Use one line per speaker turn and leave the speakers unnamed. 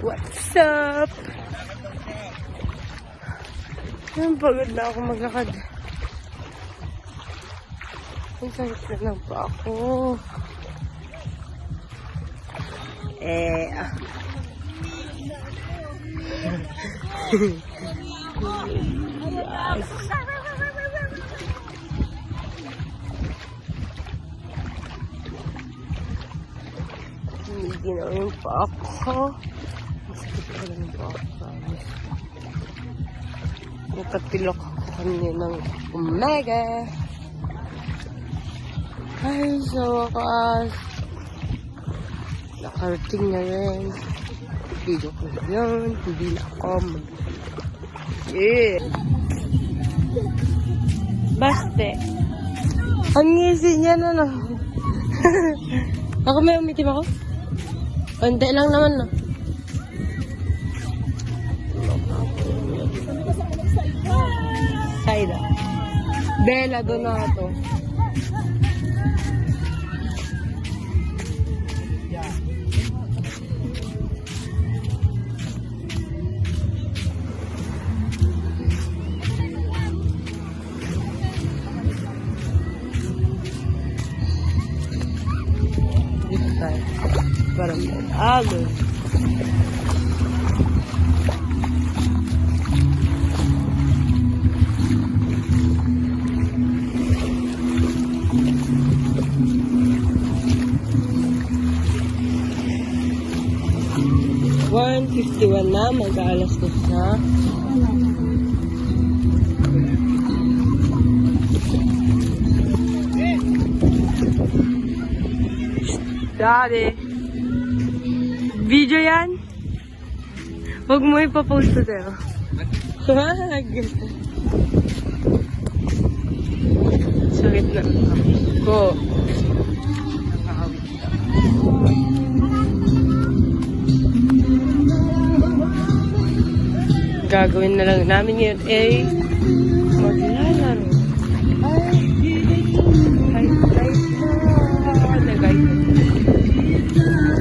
What's up? Pagod na ako maglakad. Ang sakit na lang pa ako. Hindi na yung pa ako. Ang sakit na lang pa ako. Nakatilok ako kanina ng Omega. Ay, sa wakas. Nakarating na rin. Video ko na yun. Hindi na ako yeah. Baste. Ang ngisi niya na no. Ako may umitim ako? Konti lang naman no. Saida. Bella, Donato. Para mag-agos. $151 na, mag-aalas dos na. Daddy. Video yan? Huwag mo ipapost to tayo. Wag. Sakit na ako. Gagawin na lang namin yun